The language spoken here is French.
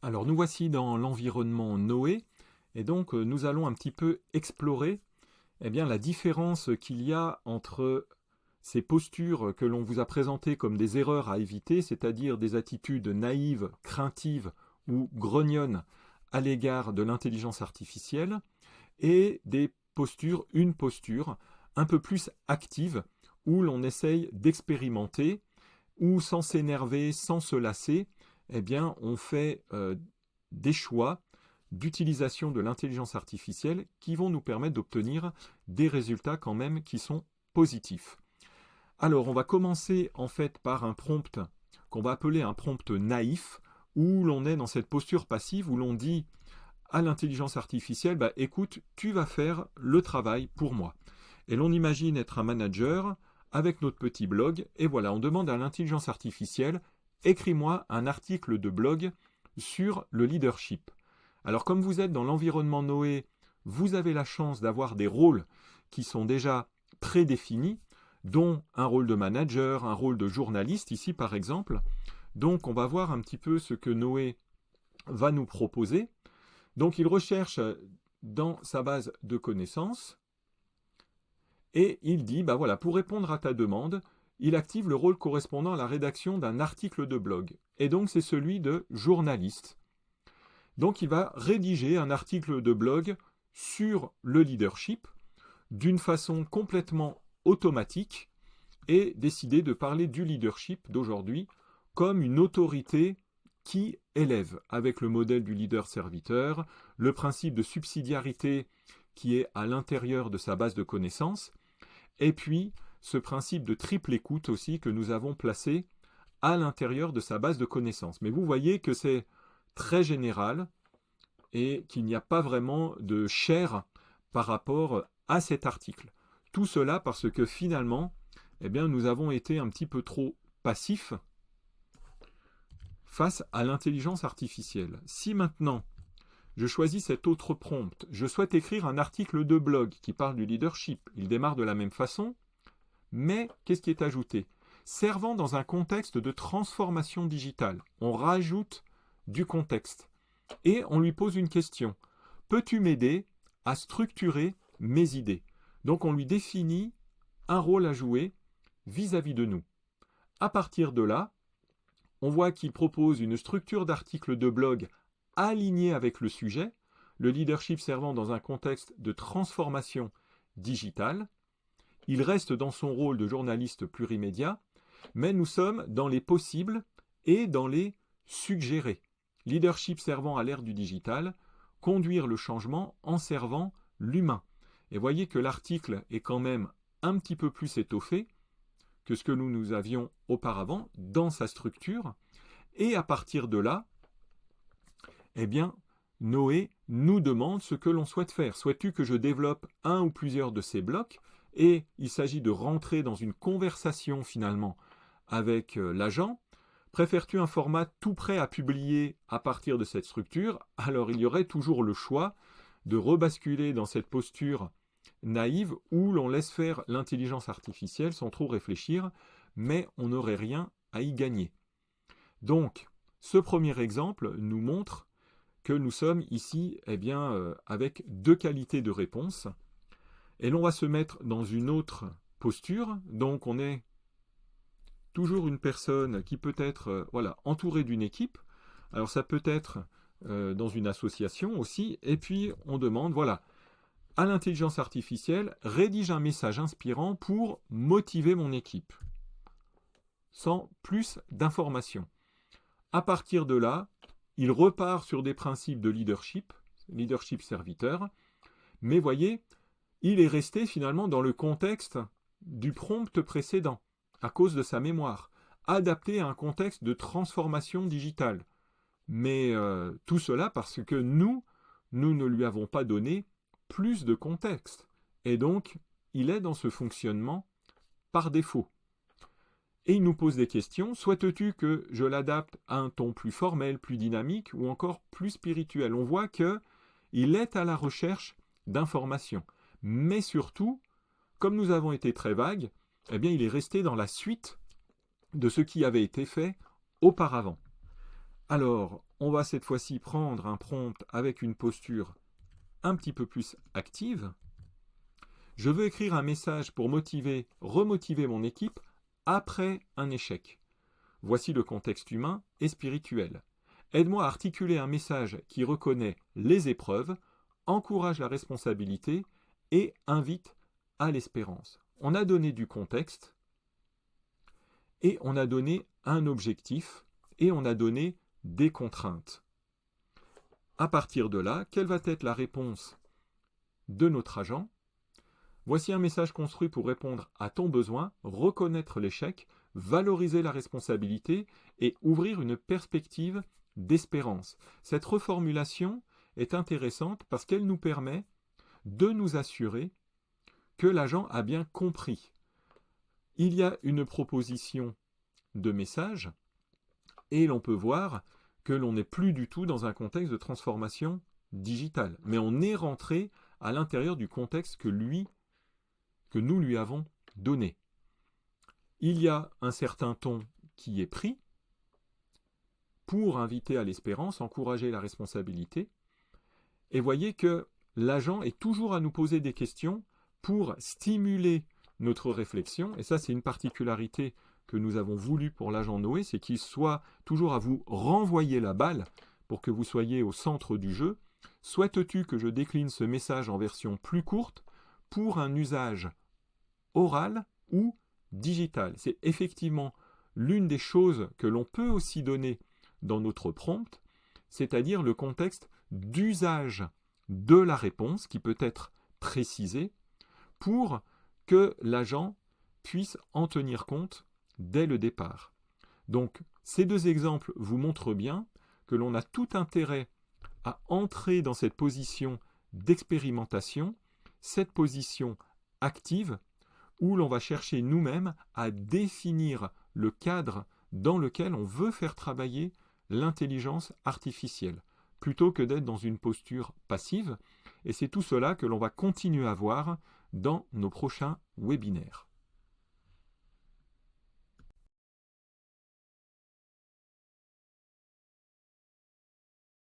Alors nous voici dans l'environnement Noé et donc nous allons un petit peu explorer la différence qu'il y a entre ces postures que l'on vous a présentées comme des erreurs à éviter, c'est-à-dire des attitudes naïves, craintives ou grognonnes à l'égard de l'intelligence artificielle, et une posture un peu plus active où l'on essaye d'expérimenter, où sans s'énerver, sans se lasser, on fait des choix d'utilisation de l'intelligence artificielle qui vont nous permettre d'obtenir des résultats quand même qui sont positifs. Alors, on va commencer en fait par un prompt qu'on va appeler un prompt naïf, où l'on est dans cette posture passive, où l'on dit à l'intelligence artificielle, écoute, tu vas faire le travail pour moi. Et l'on imagine être un manager avec notre petit blog, et voilà, on demande à l'intelligence artificielle, écris-moi un article de blog sur le leadership. Alors comme vous êtes dans l'environnement Noé, vous avez la chance d'avoir des rôles qui sont déjà prédéfinis, dont un rôle de manager, un rôle de journaliste ici par exemple. Donc on va voir un petit peu ce que Noé va nous proposer. Donc il recherche dans sa base de connaissances et il dit, voilà, pour répondre à ta demande, il active le rôle correspondant à la rédaction d'un article de blog. Et donc c'est celui de journaliste. Donc il va rédiger un article de blog sur le leadership d'une façon complètement automatique et décider de parler du leadership d'aujourd'hui comme une autorité qui élève, avec le modèle du leader-serviteur, le principe de subsidiarité qui est à l'intérieur de sa base de connaissances, et puis ce principe de triple écoute aussi que nous avons placé à l'intérieur de sa base de connaissances. Mais vous voyez que c'est très général et qu'il n'y a pas vraiment de chair par rapport à cet article. Tout cela parce que finalement, nous avons été un petit peu trop passifs face à l'intelligence artificielle. Si maintenant je choisis cet autre prompt, je souhaite écrire un article de blog qui parle du leadership, il démarre de la même façon, mais qu'est-ce qui est ajouté? Servant dans un contexte de transformation digitale. On rajoute du contexte. Et on lui pose une question. Peux-tu m'aider à structurer mes idées? Donc on lui définit un rôle à jouer vis-à-vis de nous. À partir de là, on voit qu'il propose une structure d'article de blog alignée avec le sujet, le leadership servant dans un contexte de transformation digitale. Il reste dans son rôle de journaliste plurimédia, mais nous sommes dans les possibles et dans les suggérés. Leadership servant à l'ère du digital, conduire le changement en servant l'humain. Et voyez que l'article est quand même un petit peu plus étoffé que ce que nous avions auparavant dans sa structure. Et à partir de là, Noé nous demande ce que l'on souhaite faire. Souhaites-tu que je développe un ou plusieurs de ces blocs? Et il s'agit de rentrer dans une conversation finalement avec l'agent. Préfères-tu un format tout prêt à publier à partir de cette structure? Alors il y aurait toujours le choix de rebasculer dans cette posture naïve où l'on laisse faire l'intelligence artificielle sans trop réfléchir, mais on n'aurait rien à y gagner. Donc, ce premier exemple nous montre que nous sommes ici avec deux qualités de réponse. Et l'on va se mettre dans une autre posture. Donc on est toujours une personne qui peut être entourée d'une équipe. Alors ça peut être dans une association aussi. Et puis on demande, à l'intelligence artificielle, rédige un message inspirant pour motiver mon équipe. Sans plus d'informations. À partir de là, il repart sur des principes de leadership serviteur. Mais voyez, il est resté finalement dans le contexte du prompt précédent, à cause de sa mémoire, adapté à un contexte de transformation digitale. Mais tout cela parce que nous ne lui avons pas donné plus de contexte. Et donc, il est dans ce fonctionnement par défaut. Et il nous pose des questions. Souhaites-tu que je l'adapte à un ton plus formel, plus dynamique ou encore plus spirituel? On voit qu'il est à la recherche d'informations. Mais surtout, comme nous avons été très vagues, il est resté dans la suite de ce qui avait été fait auparavant. Alors, On va cette fois-ci prendre un prompt avec une posture un petit peu plus active. Je veux écrire un message pour remotiver mon équipe après un échec. Voici le contexte humain et spirituel. Aide-moi à articuler un message qui reconnaît les épreuves, encourage la responsabilité et invite à l'espérance. On a donné du contexte et on a donné un objectif et on a donné des contraintes. À partir de là, quelle va être la réponse de notre agent? Voici un message construit pour répondre à ton besoin, reconnaître l'échec, valoriser la responsabilité et ouvrir une perspective d'espérance. Cette reformulation est intéressante parce qu'elle nous permet de nous assurer que l'agent a bien compris. Il y a une proposition de message et l'on peut voir que l'on n'est plus du tout dans un contexte de transformation digitale, mais on est rentré à l'intérieur du contexte que nous lui avons donné. Il y a un certain ton qui est pris pour inviter à l'espérance, encourager la responsabilité, et voyez que l'agent est toujours à nous poser des questions pour stimuler notre réflexion, et ça c'est une particularité que nous avons voulu pour l'agent Noé, c'est qu'il soit toujours à vous renvoyer la balle pour que vous soyez au centre du jeu. Souhaites-tu que je décline ce message en version plus courte pour un usage oral ou digital? C'est effectivement l'une des choses que l'on peut aussi donner dans notre prompt, c'est-à-dire le contexte d'usage de la réponse qui peut être précisé pour que l'agent puisse en tenir compte dès le départ. Donc, ces deux exemples vous montrent bien que l'on a tout intérêt à entrer dans cette position d'expérimentation, cette position active, où l'on va chercher nous-mêmes à définir le cadre dans lequel on veut faire travailler l'intelligence artificielle, plutôt que d'être dans une posture passive. Et c'est tout cela que l'on va continuer à voir dans nos prochains webinaires.